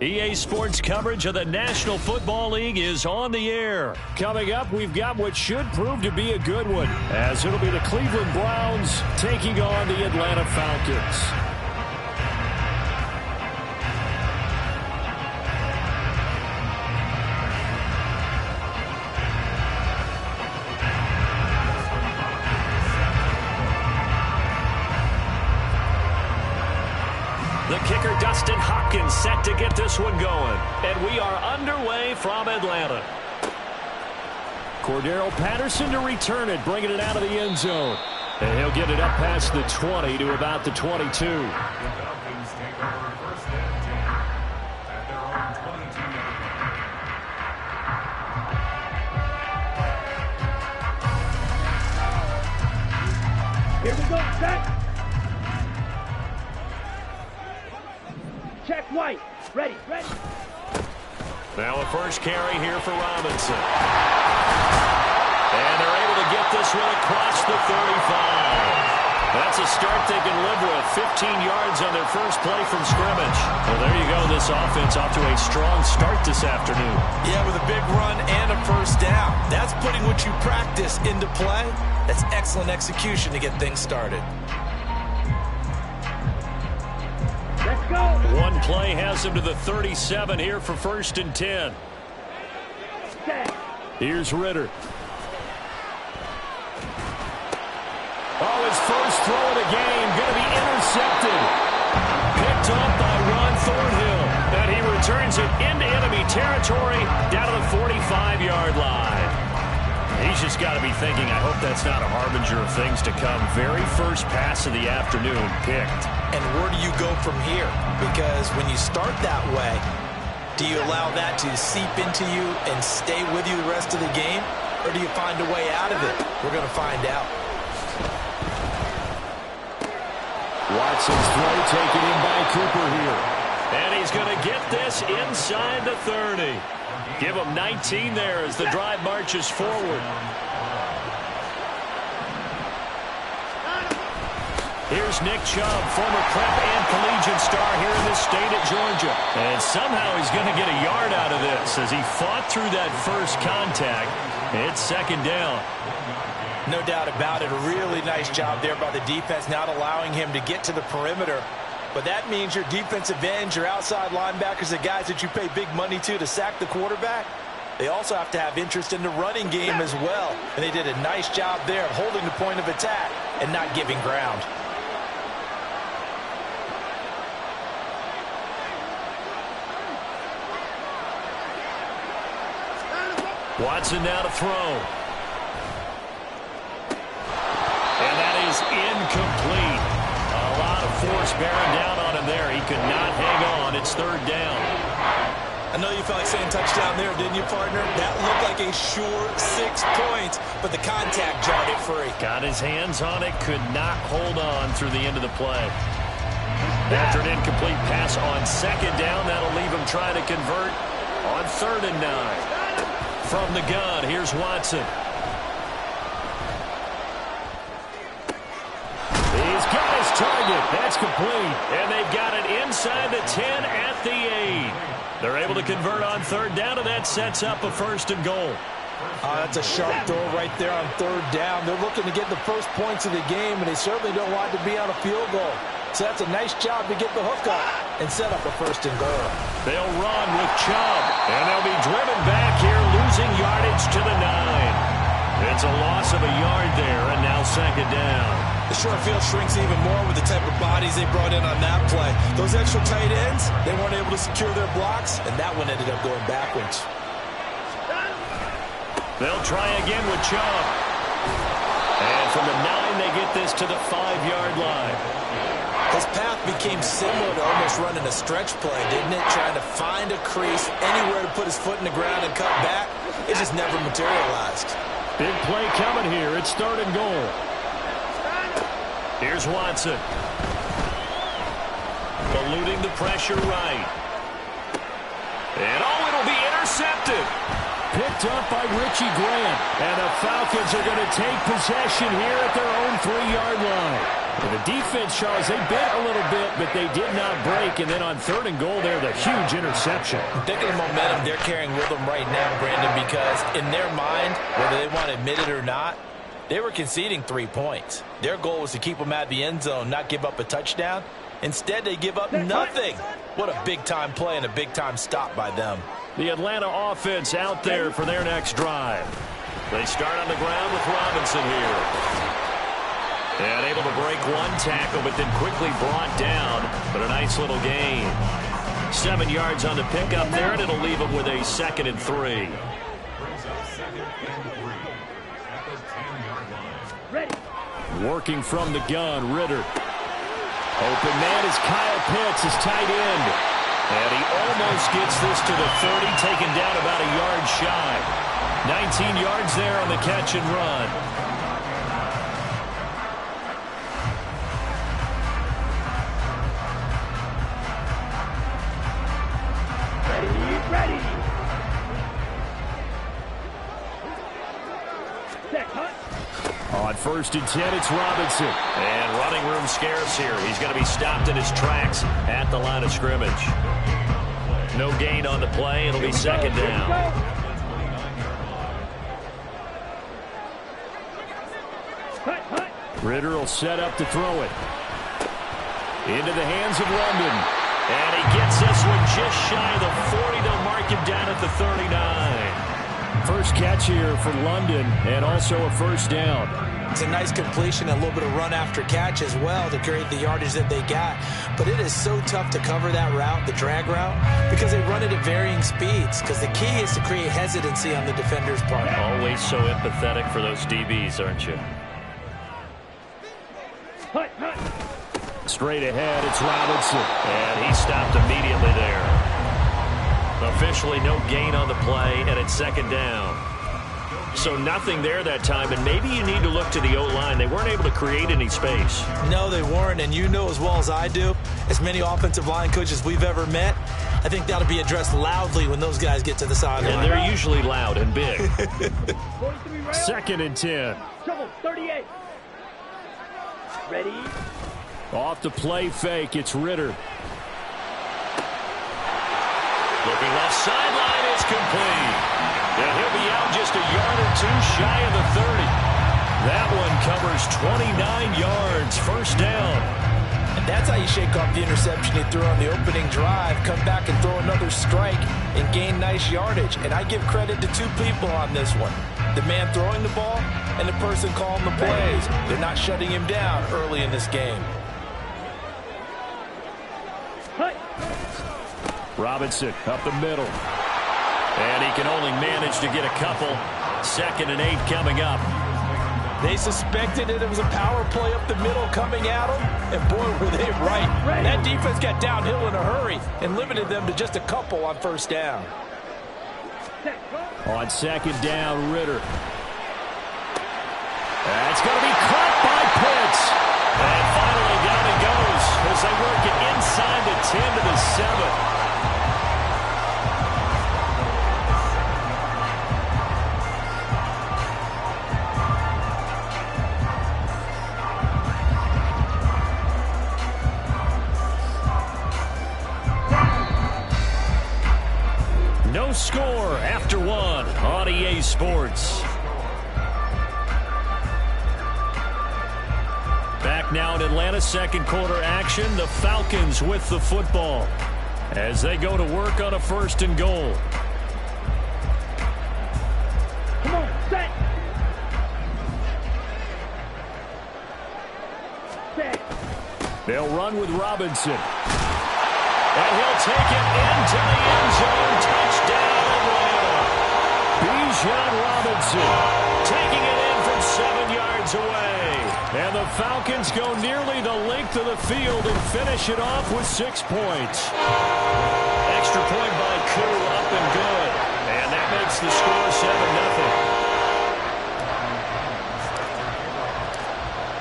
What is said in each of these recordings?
EA Sports coverage of the National Football League is on the air. Coming up, we've got what should prove to be a good one, as it'll be the Cleveland Browns taking on the Atlanta Falcons. The kicker, Dustin Hopkins, set to get this one going. And we are underway from Atlanta. Cordero Patterson to return it, bringing it out of the end zone. And he'll get it up past the 20 to about the 22. Here we go, set. Check White. Ready. Now a first carry here for Robinson. And they're able to get this one across the 35. That's a start they can live with. 15 yards on their first play from scrimmage. Well, there you go. This offense off to a strong start this afternoon. Yeah, with a big run and a first down. That's putting what you practice into play. That's excellent execution to get things started. Let's go. One play has him to the 37 here for 1st and 10. Here's Ritter. Oh, his first throw of the game going to be intercepted. Picked up by Ron Thornhill. And he returns it into enemy territory down to the 45-yard line. He's just got to be thinking, I hope that's not a harbinger of things to come. Very first pass of the afternoon picked. And where do you go from here? Because when you start that way, do you allow that to seep into you and stay with you the rest of the game? Or do you find a way out of it? We're going to find out. Watson's throw taken in by Cooper here. And he's going to get this inside the 30. Give him 19 there as the drive marches forward. Here's Nick Chubb, former prep and collegiate star here in this state at Georgia. And somehow he's going to get a yard out of this as he fought through that first contact. It's second down. No doubt about it. A really nice job there by the defense, not allowing him to get to the perimeter. But that means your defensive ends, your outside linebackers, the guys that you pay big money to sack the quarterback, they also have to have interest in the running game as well. And they did a nice job there of holding the point of attack and not giving ground. Watson now to throw. And that is incomplete. A lot of force bearing down on him there. He could not hang on. It's third down. I know you felt like saying touchdown there, didn't you, partner? That looked like a sure 6 points, but the contact jarred it free. Got his hands on it, could not hold on through the end of the play. After an incomplete pass on second down, that'll leave him trying to convert on 3rd and 9. From the gun, here's Watson. He's got his target. That's complete. And they've got it inside the 10 at the 8. They're able to convert on 3rd down, and that sets up a 1st and goal. That's a sharp throw right there on 3rd down. They're looking to get the first points of the game, and they certainly don't want it to be on a field goal. So that's a nice job to get the hook up and set up a 1st and goal. They'll run with Chubb, and they'll be driven back here, losing yardage to the 9. It's a loss of a yard there, and now 2nd down. The short field shrinks even more with the type of bodies they brought in on that play. Those extra tight ends, they weren't able to secure their blocks, and that one ended up going backwards. They'll try again with Chubb. And from the 9, they get this to the 5-yard line. His path became similar to almost running a stretch play, didn't it? Trying to find a crease, anywhere to put his foot in the ground and cut back. It just never materialized. Big play coming here. It's 3rd and goal. Here's Watson. Eluding the pressure right. And it'll be intercepted. Picked up by Richie Grant. And the Falcons are going to take possession here at their own 3-yard line. And the defense, Charles, they bit a little bit, but they did not break. And then on 3rd and goal there, the huge interception. Think of the momentum they're carrying with them right now, Brandon, because in their mind, whether they want to admit it or not, they were conceding 3 points. Their goal was to keep them out of the end zone, not give up a touchdown. Instead, they give up nothing. What a big-time play and a big-time stop by them. The Atlanta offense out there for their next drive. They start on the ground with Robinson here. And able to break one tackle, but then quickly brought down. But a nice little gain. 7 yards on the pickup there, and it'll leave them with a 2nd and 3. Working from the gun, Ritter. Open man is Kyle Pitts, his tight end. And he almost gets this to the 30, taken down about a yard shy. 19 yards there on the catch and run. Ready. Set, cut. On 1st and 10, it's Robinson. And running room scarce here. He's going to be stopped in his tracks at the line of scrimmage. No gain on the play. It'll be 2nd down. Ritter will set up to throw it. Into the hands of London. And he gets this one just shy of the 40. They'll mark him down at the 39. First catch here for London, and also a 1st down. It's a nice completion, a little bit of run after catch as well to create the yardage that they got. But it is so tough to cover that route, the drag route, because they run it at varying speeds. Because the key is to create hesitancy on the defender's part. Always so empathetic for those DBs, aren't you? Straight ahead, it's Robinson. And he stopped immediately there. Officially no gain on the play, and it's 2nd down. So nothing there that time, and maybe you need to look to the O-line. They weren't able to create any space. No, they weren't, and you know as well as I do, as many offensive line coaches we've ever met, I think that'll be addressed loudly when those guys get to the sideline. And they're usually loud and big. 2nd and 10. Trouble, 38. Ready. Off the play fake, it's Ritter. Looking left sideline, it's complete. And he'll be out just a yard or 2 shy of the 30. That one covers 29 yards, 1st down. And that's how you shake off the interception he threw on the opening drive, come back and throw another strike and gain nice yardage. And I give credit to 2 people on this one. The man throwing the ball and the person calling the plays. They're not shutting him down early in this game. Robinson up the middle. And he can only manage to get a couple. 2nd and 8 coming up. They suspected it was a power play up the middle coming at them, and boy, were they right. That defense got downhill in a hurry and limited them to just a couple on 1st down. On 2nd down, Ritter. That's going to be caught by Pitts. And finally down it goes as they work it inside the 10 to the 7. No score after 1 on EA Sports. Back now in Atlanta, 2nd quarter action. The Falcons with the football as they go to work on a 1st and goal. Come on, set. Set. They'll run with Robinson. And he'll take it into the end zone. Touchdown, Atlanta. Bijan Robinson taking it in from 7 yards away. And the Falcons go nearly the length of the field and finish it off with 6 points. Extra point by Koo, up and good. And that makes the score 7-0.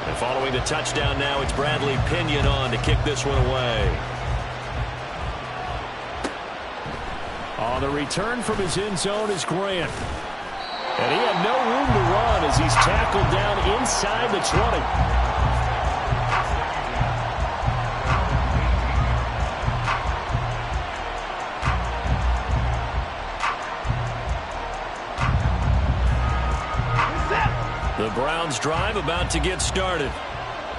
And following the touchdown now, it's Bradley Pinion on to kick this one away. On the return from his end zone is Grant. And he had no room to run as he's tackled down inside the 20. Browns drive about to get started.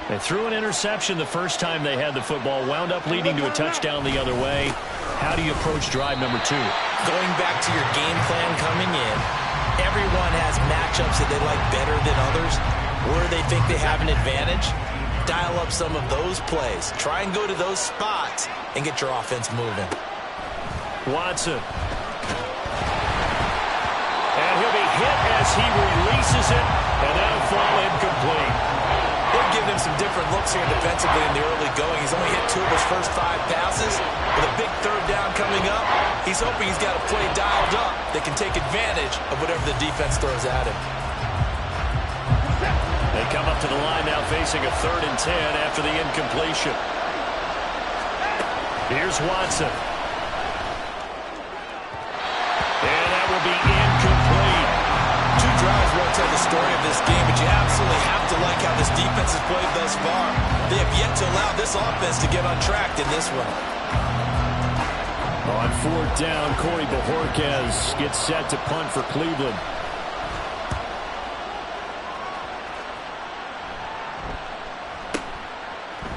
They threw an interception the first time they had the football, wound up leading to a touchdown the other way. How do you approach drive number 2? Going back to your game plan coming in, everyone has matchups that they like better than others. Where they think they have an advantage, dial up some of those plays. Try and go to those spots and get your offense moving. Watson. And he'll be hit as he releases it, and that'll fall incomplete. They've given him some different looks here defensively in the early going. He's only hit 2 of his first 5 passes. With a big third down coming up, he's hoping he's got a play dialed up that can take advantage of whatever the defense throws at him. They come up to the line now facing a 3rd and 10 after the incompletion. Here's Watson. And that will be incomplete. 2 drives won't tell the story of this game, but you absolutely have to like how this defense has played thus far. They have yet to allow this offense to get on track in this one. On 4th down, Corey Bojorquez gets set to punt for Cleveland.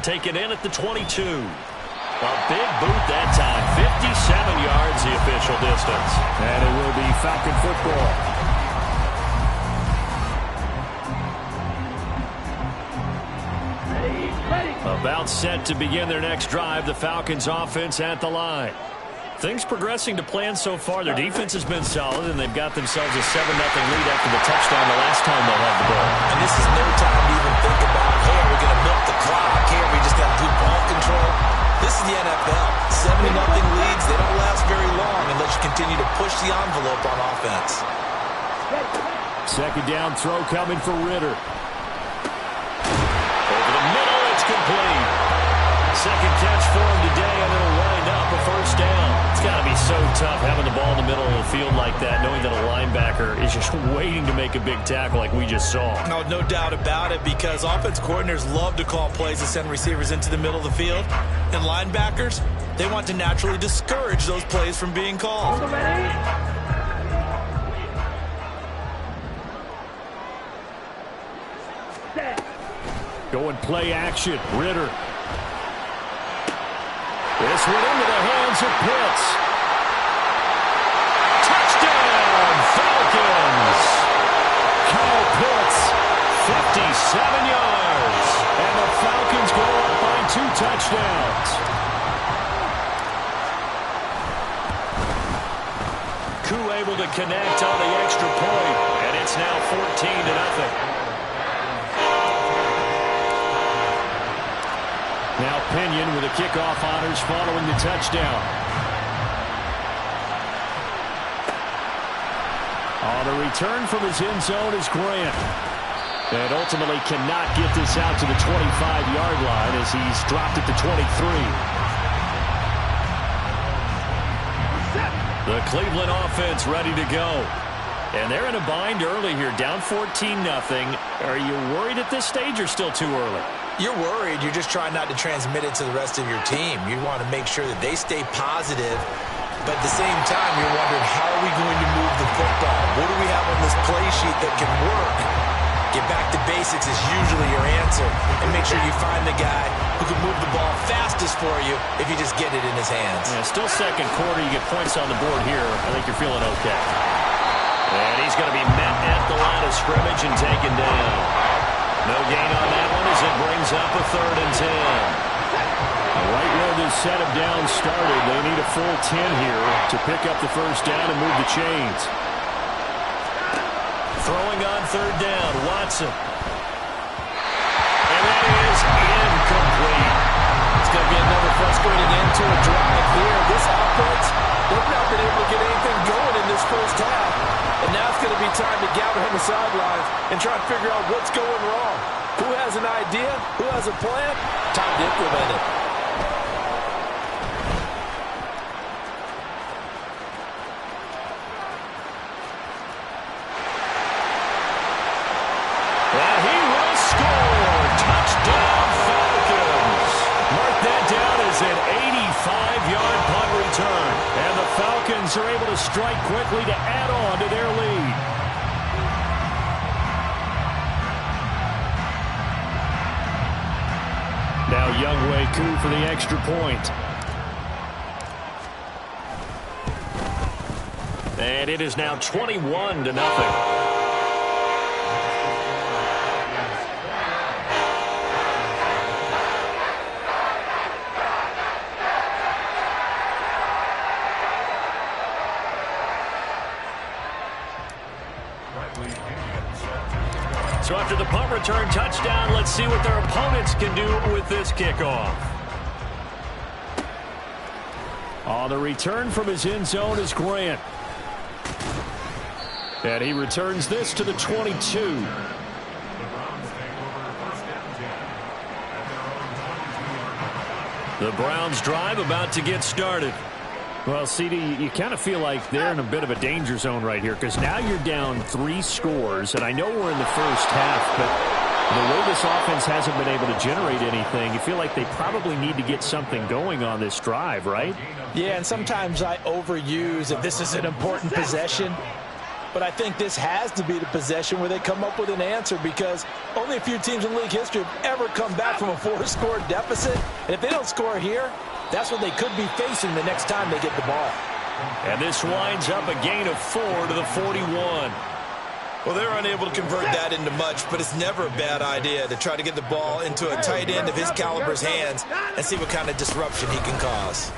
Taken in at the 22. A big boot that time. 57 yards the official distance. And it will be Falcon football. About set to begin their next drive. The Falcons offense at the line. Things progressing to plan so far. Their defense has been solid, and they've got themselves a 7-0 lead after the touchdown the last time they had the ball. And this is no time to even think about, hey, are we going to milk the clock? Hey, are we just going to do ball control? This is the NFL. 7-0 leads, they don't last very long unless you continue to push the envelope on offense. 2nd down throw coming for Ritter. Over the middle, it's complete. 2nd catch for him today, and it'll wind up a 1st down. It's got to be so tough having the ball in the middle of the field like that, knowing that a linebacker is just waiting to make a big tackle like we just saw. No doubt about it, because offense coordinators love to call plays to send receivers into the middle of the field. And linebackers, they want to naturally discourage those plays from being called. Going play action. Ritter. This one into the hands of Pitts. Touchdown, Falcons! Kyle Pitts, 57 yards. And the Falcons go up by 2 touchdowns. Koo able to connect on the extra point, and it's now 14-0. Now Pinion with the kickoff honors following the touchdown. On the return from his end zone is Grant. And ultimately cannot get this out to the 25-yard line as he's dropped at the 23. The Cleveland offense ready to go. And they're in a bind early here, down 14-0. Are you worried at this stage or still too early? You're worried. You're just trying not to transmit it to the rest of your team. You want to make sure that they stay positive, but at the same time, you're wondering, how are we going to move the football? What do we have on this play sheet that can work? Get back to basics is usually your answer, and make sure you find the guy who can move the ball fastest for you if you just get it in his hands. Yeah, still 2nd quarter. You get points on the board here. I think you're feeling okay. And he's going to be met at the line of scrimmage and taken down. No gain on that one as it brings up a 3rd and 10. Right where this set of downs started, they need a full 10 here to pick up the 1st down and move the chains. Throwing on 3rd down, Watson. And that is incomplete. It's going to be another frustrating end to a drive here. This offense, they've not been able to get anything going in this 1st half. And now it's going to be time to gather on the sidelines and try and figure out what's going wrong. Who has an idea? Who has a plan? Time to implement it. And he will score. Touchdown, Falcons. Mark that down as an 85-yard punt return. And the Falcons are able to strike quickly to add on to their lead. Now Younghoe Koo for the extra point. And it is now 21-0. So after the punt return touchdown, let's see what their opponents can do with this kickoff. On the return from his end zone is Grant. And he returns this to the 22. The Browns drive about to get started. Well, CD, you kind of feel like they're in a bit of a danger zone right here because now you're down 3 scores, and I know we're in the first half, but the way this offense hasn't been able to generate anything, you feel like they probably need to get something going on this drive, right? Yeah, and sometimes I overuse that this is an important possession, but I think this has to be the possession where they come up with an answer because only a few teams in league history have ever come back from a 4-score deficit, and if they don't score here, that's what they could be facing the next time they get the ball. And this winds up a gain of 4 to the 41. Well, they're unable to convert that into much, but it's never a bad idea to try to get the ball into a tight end of his caliber's hands and see what kind of disruption he can cause.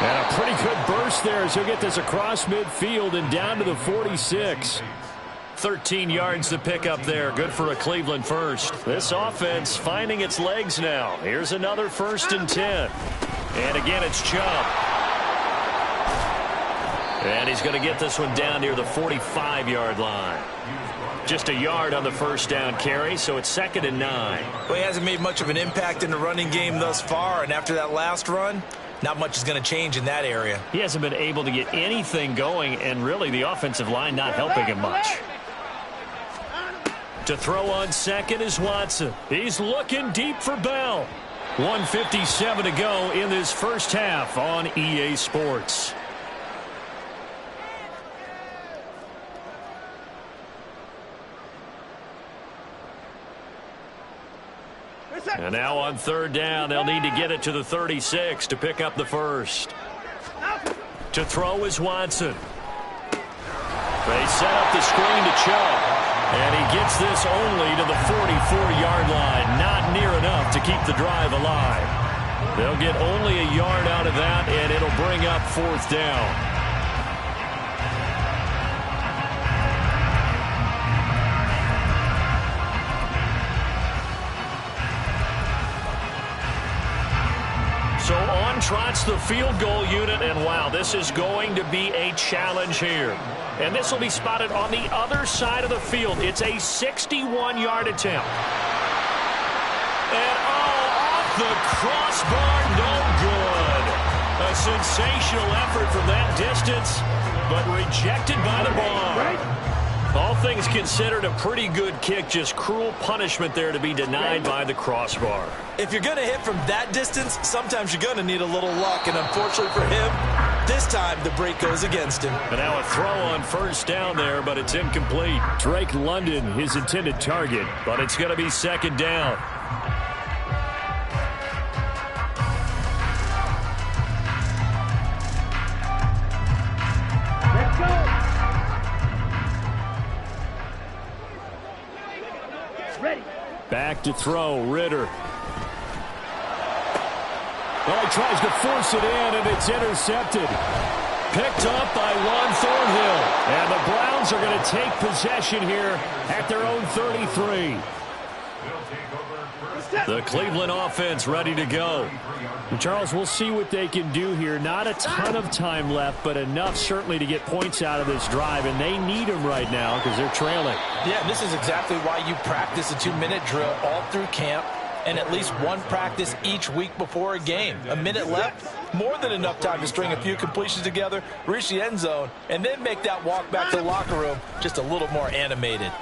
And a pretty good burst there as he'll get this across midfield and down to the 46. 13 yards to pick up there. Good for a Cleveland first. This offense finding its legs now. Here's another 1st and 10. And again, it's Chubb. And he's going to get this one down near the 45-yard line. Just a yard on the first down carry, so it's 2nd and 9. Well, he hasn't made much of an impact in the running game thus far, and after that last run, not much is going to change in that area. He hasn't been able to get anything going, and really the offensive line not helping him much. To throw on second is Watson. He's looking deep for Bell. 1:57 to go in this first half on EA Sports. And now on 3rd down, they'll need to get it to the 36 to pick up the first. To throw is Watson. They set up the screen to Chubb. And he gets this only to the 44-yard line. Not near enough to keep the drive alive. They'll get only a yard out of that, and it'll bring up 4th down. So on trots the field goal unit, and wow, this is going to be a challenge here. And this will be spotted on the other side of the field. It's a 61-yard attempt. And off the crossbar, no good. A sensational effort from that distance, but rejected by the bar. All things considered, a pretty good kick, just cruel punishment there to be denied by the crossbar. If you're going to hit from that distance, sometimes you're going to need a little luck, and unfortunately for him, this time the break goes against him. And now a throw on 1st down there, but it's incomplete. Drake London, his intended target, but it's going to be 2nd down. Let's go. Ready. Back to throw, Ritter. Well, he tries to force it in, and it's intercepted. Picked up by Juan Thornhill. And the Browns are going to take possession here at their own 33. The Cleveland offense ready to go. And Charles, we'll see what they can do here. Not a ton of time left, but enough certainly to get points out of this drive, and they need them right now because they're trailing. Yeah, this is exactly why you practice a 2-minute drill all through camp and at least one practice each week before a game. A minute left, more than enough time to string a few completions together, reach the end zone, and then make that walk back to the locker room just a little more animated.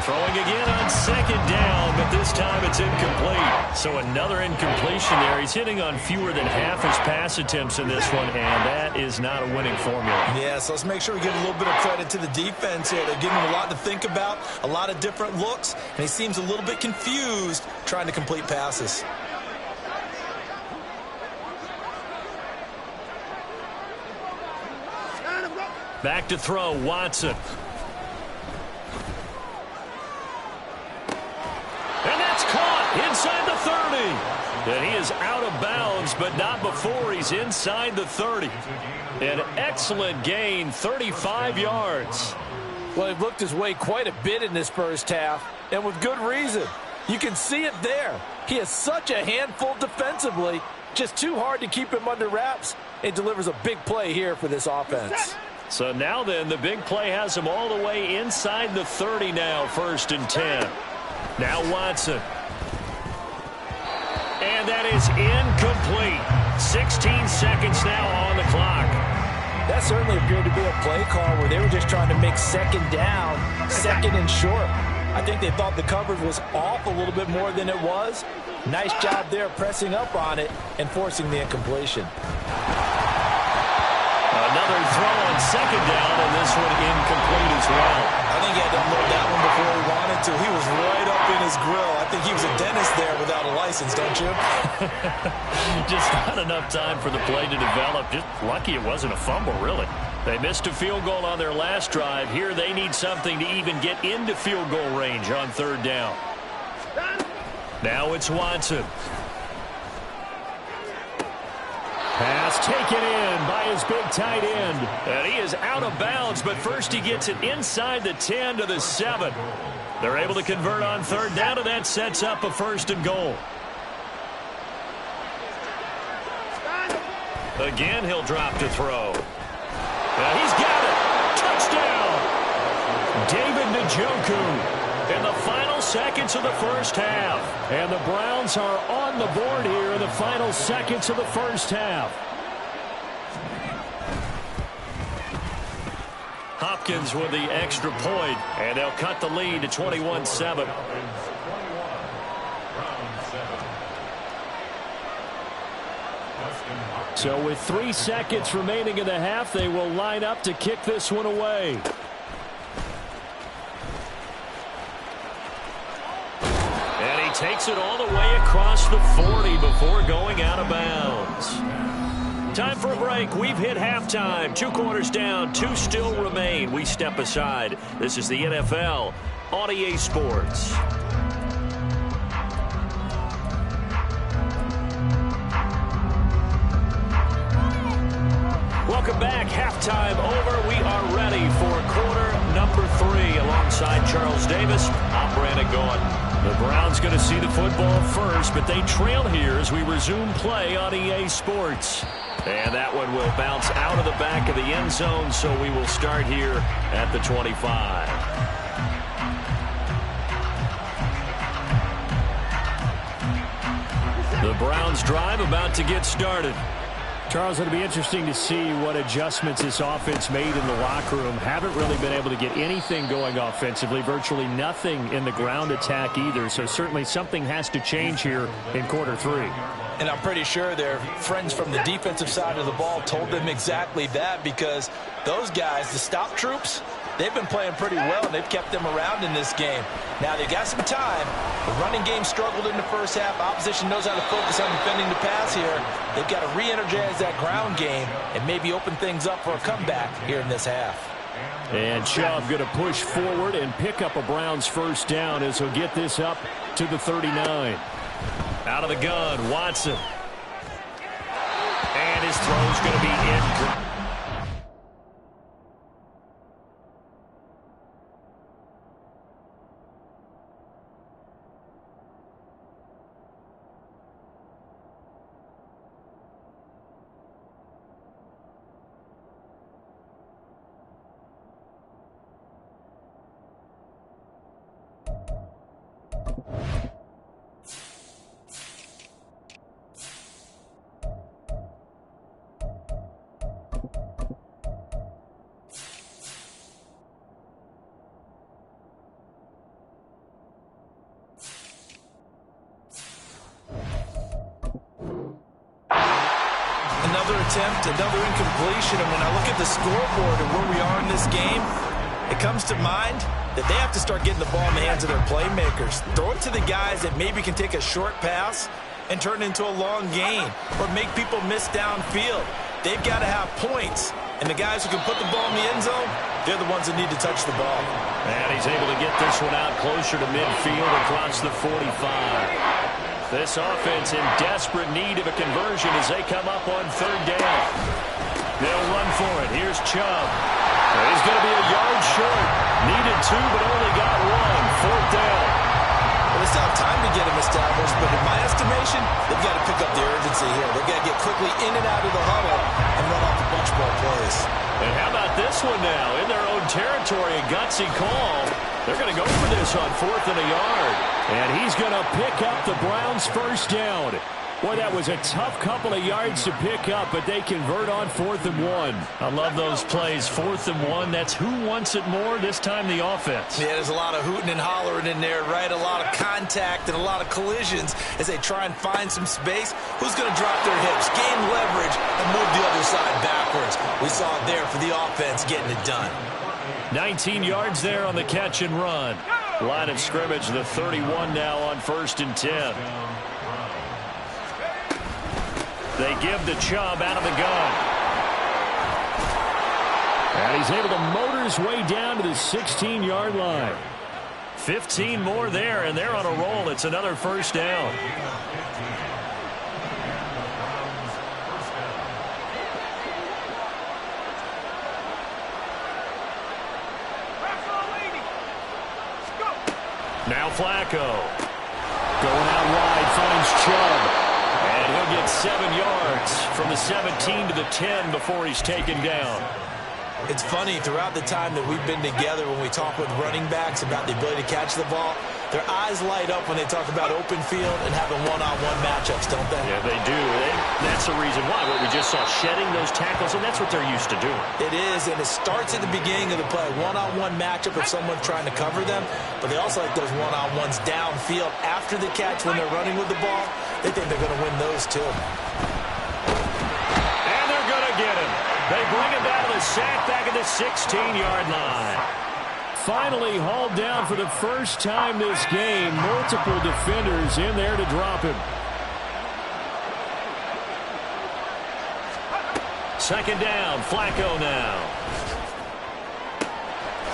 Throwing again on second down, but this time it's incomplete. So another incompletion there. He's hitting on fewer than half his pass attempts in this one, and that is not a winning formula. Yeah, so let's make sure we give a little bit of credit to the defense here. They're giving him a lot to think about, a lot of different looks, and he seems a little bit confused trying to complete passes. Back to throw, Watson. And that's caught inside the 30. And he is out of bounds, but not before he's inside the 30. An excellent gain, 35 yards. Well, he looked his way quite a bit in this first half, and with good reason. You can see it there. He is such a handful defensively, just too hard to keep him under wraps, and delivers a big play here for this offense. So now then, the big play has him all the way inside the 30 now, 1st and 10. Now Watson. And that is incomplete. 16 seconds now on the clock. That certainly appeared to be a play call where they were just trying to make second down, second and short. I think they thought the coverage was off a little bit more than it was. Nice job there pressing up on it and forcing the incompletion. Another throw on second down, and this one incomplete as well. I think he had to unload that one before he wanted to. He was right up in his grill. I think he was a dentist there without a license, don't you? Just not enough time for the play to develop. Just lucky it wasn't a fumble, really. They missed a field goal on their last drive. Here they need something to even get into field goal range on 3rd down. Now it's Watson. Pass taken in by his big tight end. And he is out of bounds, but first he gets it inside the 10 to the 7. They're able to convert on 3rd down, and that sets up a 1st and goal. Again, he'll drop to throw. He's got it. Touchdown. David Njoku. In the final seconds of the first half. And the Browns are on the board here in the final seconds of the first half. Hopkins with the extra point, and they'll cut the lead to 21-7. So with 3 seconds remaining in the half, they will line up to kick this one away. And he takes it all the way across the 40 before going out of bounds. Time for a break. We've hit halftime. 2 quarters down, 2 still remain. We step aside. This is the NFL on EA Sports. Welcome back. Halftime over. We are ready for quarter number 3. Alongside Charles Davis, I'm Brandon Gaudin. The Browns going to see the football first, but they trail here as we resume play on EA Sports. And that one will bounce out of the back of the end zone, so we will start here at the 25. The Browns drive about to get started. Charles, it'll be interesting to see what adjustments this offense made in the locker room. Haven't really been able to get anything going offensively, virtually nothing in the ground attack either. So certainly something has to change here in quarter 3. And I'm pretty sure their friends from the defensive side of the ball told them exactly that, because those guys, the stop troops, they've been playing pretty well, and they've kept them around in this game. Now, they've got some time. The running game struggled in the first half. Opposition knows how to focus on defending the pass here. They've got to re-energize that ground game and maybe open things up for a comeback here in this half. And Chubb going to push forward and pick up a Browns first down as he'll get this up to the 39. Out of the gun, Watson. And his throw's going to be incomplete. Another attempt, another incompletion. And when I look at the scoreboard and where we are in this game, it comes to mind that they have to start getting the ball in the hands of their playmakers. Throw it to the guys that maybe can take a short pass and turn it into a long gain or make people miss downfield. They've got to have points. And the guys who can put the ball in the end zone, they're the ones that need to touch the ball. And he's able to get this one out closer to midfield across the 45. This offense in desperate need of a conversion as they come up on third down. They'll run for it. Here's Chubb. He's going to be a yard short. Needed 2, but only got 1. Fourth down. Well, they still have time to get him established, but in my estimation, they've got to pick up the urgency here. They've got to get quickly in and out of the huddle and run off a bunch more plays. And how about this one now? In their own territory, a gutsy call. They're going to go for this on 4th and a yard. And he's going to pick up the Browns' first down. Boy, that was a tough couple of yards to pick up, but they convert on 4th and 1. I love those plays. 4th and 1, that's who wants it more, this time the offense. Yeah, there's a lot of hooting and hollering in there, right? A lot of contact and a lot of collisions as they try and find some space. Who's going to drop their hips, gain leverage, and move the other side backwards? We saw it there for the offense getting it done. 19 yards there on the catch and run. Line of scrimmage, the 31 now on 1st and 10. They give the Chubb out of the gun. And he's able to motor his way down to the 16-yard line. 15 more there, and they're on a roll. It's another first down. Now Flacco. Going out wide, finds Chubb. And he'll get 7 yards from the 17 to the 10 before he's taken down. It's funny, throughout the time that we've been together, when we talk with running backs about the ability to catch the ball, their eyes light up when they talk about open field and having one-on-one matchups, don't they? Yeah, they do. That's the reason why. What we just saw, shedding those tackles, and that's what they're used to doing. It is, and it starts at the beginning of the play. One-on-one matchup if someone's trying to cover them, but they also like those one-on-ones downfield after the catch when they're running with the ball. They think they're going to win those, too. And they're going to get him. They bring him down to the sack back at the 16-yard line. Finally hauled down for the first time this game. Multiple defenders in there to drop him. Second down, Flacco now.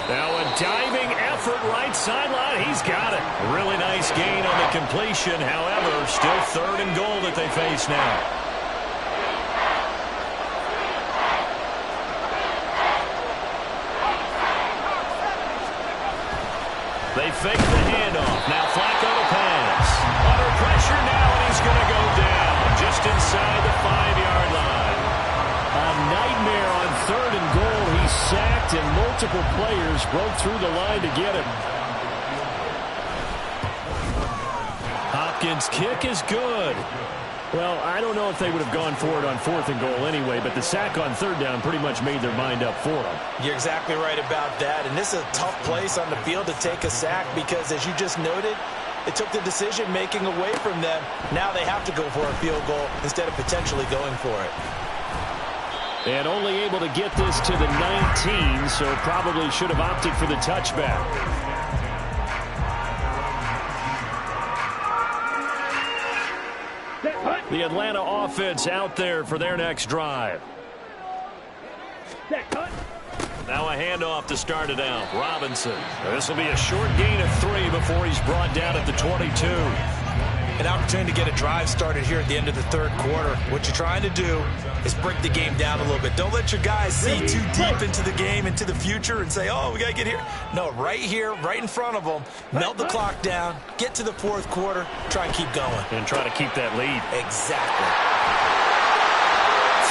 Now a diving effort right sideline. He's got it. Really nice gain on the completion. However, still 3rd and goal that they face now. They fake the handoff. Now Flacco to pass. Under pressure now, and he's going to go down just inside the 5-yard line. A nightmare on 3rd and goal. He's sacked, and multiple players broke through the line to get him. Hopkins' kick is good. Well, I don't know if they would have gone for it on 4th and goal anyway, but the sack on 3rd down pretty much made their mind up for them. You're exactly right about that, and this is a tough place on the field to take a sack because, as you just noted, it took the decision-making away from them. Now they have to go for a field goal instead of potentially going for it. And only able to get this to the 19, so probably should have opted for the touchback. The Atlanta offense out there for their next drive. Now a handoff to start it out. Robinson. This will be a short gain of 3 before he's brought down at the 22. An opportunity to get a drive started here at the end of the 3rd quarter. What you're trying to do is break the game down a little bit. Don't let your guys see too deep into the game, into the future, and say, oh, we got to get here. No, right here, right in front of them, melt the clock down, get to the 4th quarter, try and keep going. And try to keep that lead. Exactly.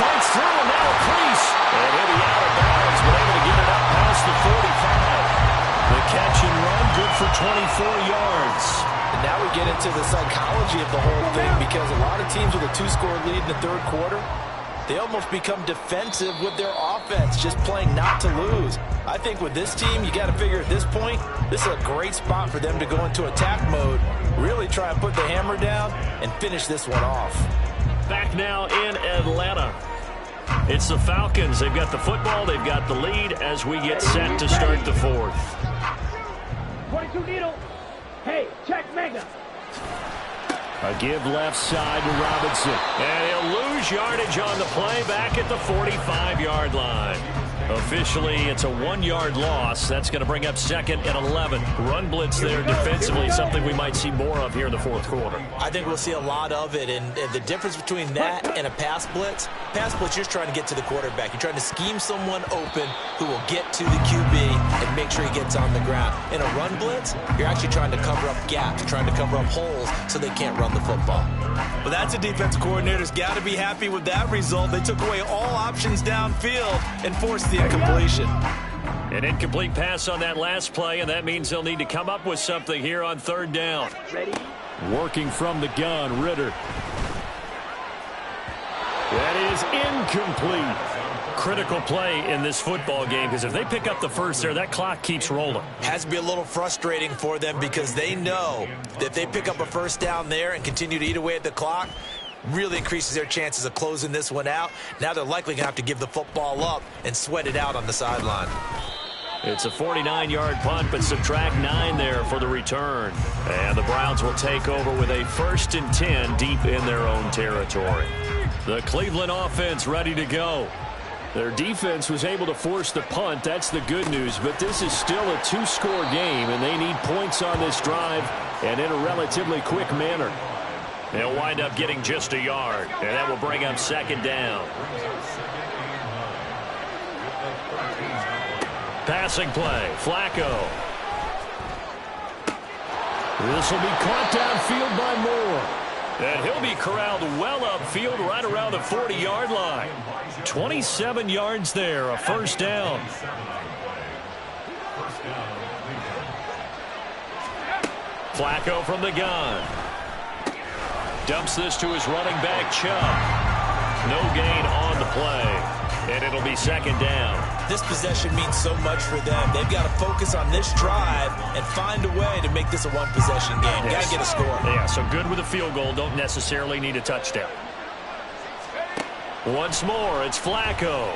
Fights through, and now a crease. And he'll be out of bounds, but able to get it up past the 45. The catch and run, good for 24 yards. And now we get into the psychology of the whole thing, because a lot of teams with a 2-score lead in the 3rd quarter, they almost become defensive with their offense, just playing not to lose. I think with this team, you got to figure at this point, this is a great spot for them to go into attack mode, really try and put the hammer down and finish this one off. Back now in Atlanta. It's the Falcons. They've got the football. They've got the lead as we get set to start the fourth. 22 needle. Hey, check mega. A give left side to Robinson. And he'll lose yardage on the play back at the 45-yard line. Officially, it's a 1-yard loss. That's going to bring up second and 11. Run blitz there defensively, something we might see more of here in the fourth quarter. I think we'll see a lot of it, and the difference between that and a pass blitz, you're just trying to get to the quarterback. You're trying to scheme someone open who will get to the QB and make sure he gets on the ground. In a run blitz, you're actually trying to cover up gaps, trying to cover up holes so they can't run the football. Well, that's a defensive coordinator's got to be happy with that result. They took away all options downfield and forced the incompletion. An incomplete pass on that last play, and that means they'll need to come up with something here on third down. Ready? Working from the gun, Ritter. That is incomplete. Critical play in this football game, because if they pick up the first there, that clock keeps rolling. Has to be a little frustrating for them because they know that if they pick up a first down there and continue to eat away at the clock, really increases their chances of closing this one out. Now they're likely going to have to give the football up and sweat it out on the sideline. It's a 49-yard punt, but subtract 9 there for the return. And the Browns will take over with a 1st and 10 deep in their own territory. The Cleveland offense ready to go. Their defense was able to force the punt. That's the good news. But this is still a 2-score game, and they need points on this drive and in a relatively quick manner. They'll wind up getting just a yard, and that will bring up second down. Passing play, Flacco. This will be caught downfield by Moore. And he'll be corralled well upfield right around the 40-yard line. 27 yards there, a first down. Flacco from the gun. Dumps this to his running back, Chubb. No gain on the play. And it'll be second down. This possession means so much for them. They've got to focus on this drive and find a way to make this a one-possession game. Got to get a score. Yeah, so good with a field goal. Don't necessarily need a touchdown. Once more, it's Flacco.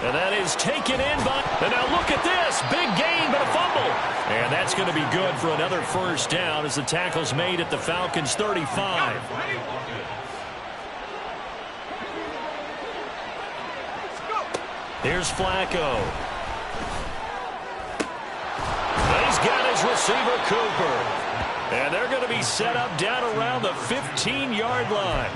And that is taken in by... And now look at this. Big gain, but a fumble. And that's going to be good for another first down as the tackle's made at the Falcons' 35. Here's Flacco. He's got his receiver, Cooper. And they're going to be set up down around the 15-yard line.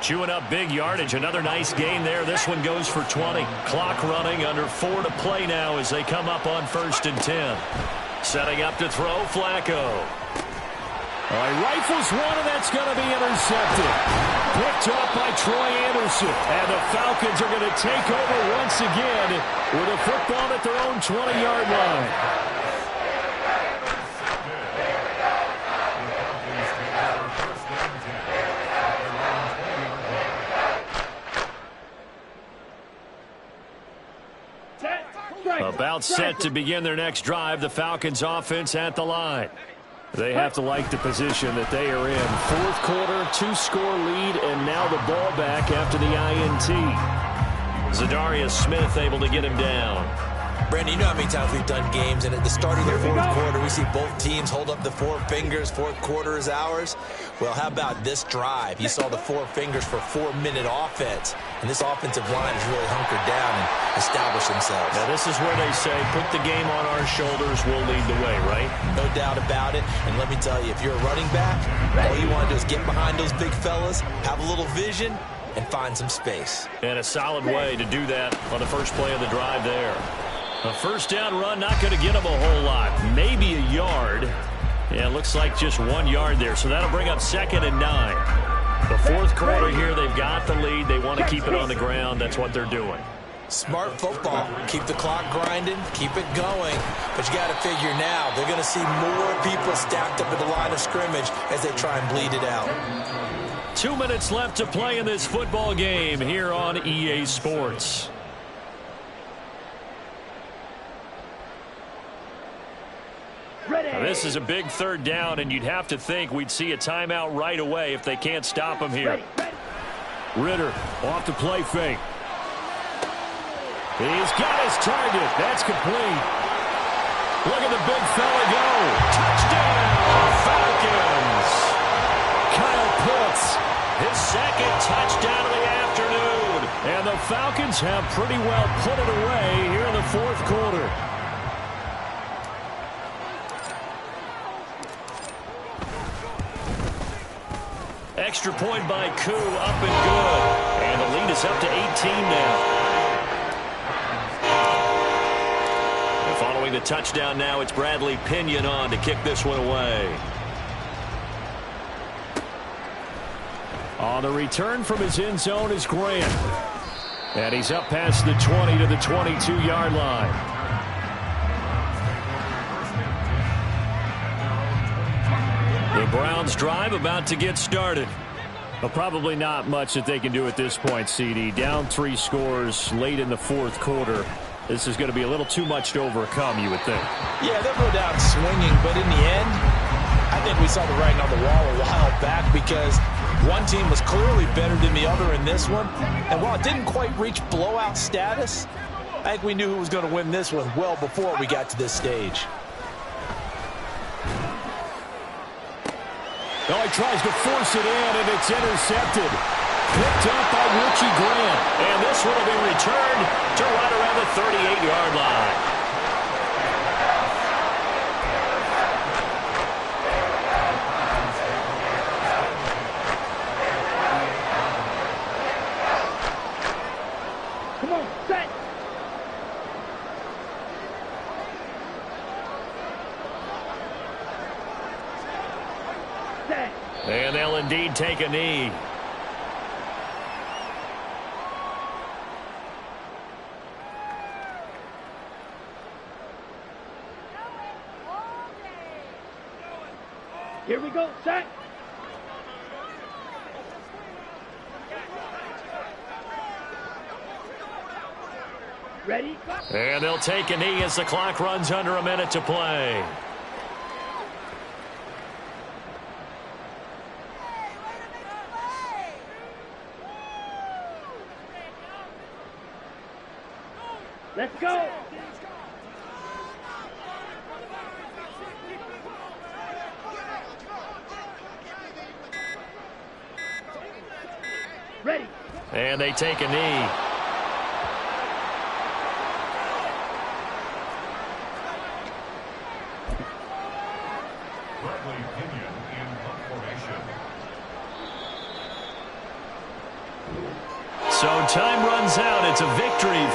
Chewing up big yardage. Another nice gain there. This one goes for 20. Clock running, under 4 to play now as they come up on 1st and 10. Setting up to throw, Flacco. All right, rifles one, and that's going to be intercepted. Picked up by Troy Anderson. And the Falcons are going to take over once again with a football at their own 20-yard line. About set to begin their next drive. The Falcons offense at the line. They have to like the position that they are in. 4th quarter, 2-score lead, and now the ball back after the INT. Zadarius Smith able to get him down. Brandon, you know how many times we've done games, and at the start of the 4th quarter, we see both teams hold up the 4 fingers. 4th quarter is ours. Well, how about this drive? You saw the 4 fingers for 4-minute offense, and this offensive line has really hunkered down and established themselves. Now, this is where they say, put the game on our shoulders, we'll lead the way, right? No doubt about it. And let me tell you, if you're a running back, all you want to do is get behind those big fellas, have a little vision, and find some space. And a solid way to do that on the first play of the drive there. A first down run, not going to get them a whole lot. Maybe a yard. Yeah, it looks like just 1 yard there. So that'll bring up 2nd and 9. The 4th quarter here, they've got the lead. They want to keep it on the ground. That's what they're doing. Smart football. Keep the clock grinding. Keep it going. But you got to figure now, they're going to see more people stacked up at the line of scrimmage as they try and bleed it out. 2 minutes left to play in this football game here on EA Sports. Now, this is a big 3rd down, and you'd have to think we'd see a timeout right away if they can't stop them here. Ritter off the play fake. He's got his target. That's complete. Look at the big fella go. Touchdown, Falcons. Kyle Pitts, his second touchdown of the afternoon. And the Falcons have pretty well put it away here in the fourth quarter. Extra point by Koo, up and good. And the lead is up to 18 now. And following the touchdown now, it's Bradley Pinion on to kick this one away. On the return from his end zone is Grant. And he's up past the 20 to the 22-yard line. The Browns drive about to get started. But probably not much that they can do at this point, CD. Down 3 scores late in the fourth quarter. This is going to be a little too much to overcome, you would think. Yeah, they'll go down swinging, but in the end, I think we saw the writing on the wall a while back because one team was clearly better than the other in this one. And while it didn't quite reach blowout status, I think we knew who was going to win this one well before we got to this stage. Well, he tries to force it in, and it's intercepted. Picked up by Richie Grant. And this one will be returned to right around the 38-yard line. Come on, set. Set. And they'll indeed take a knee. Here we go, set. Ready? And they'll take a knee as the clock runs under a minute to play. Let's go. Ready. And they take a knee. Bradley Pinion in formation. So time runs out. It's a victory.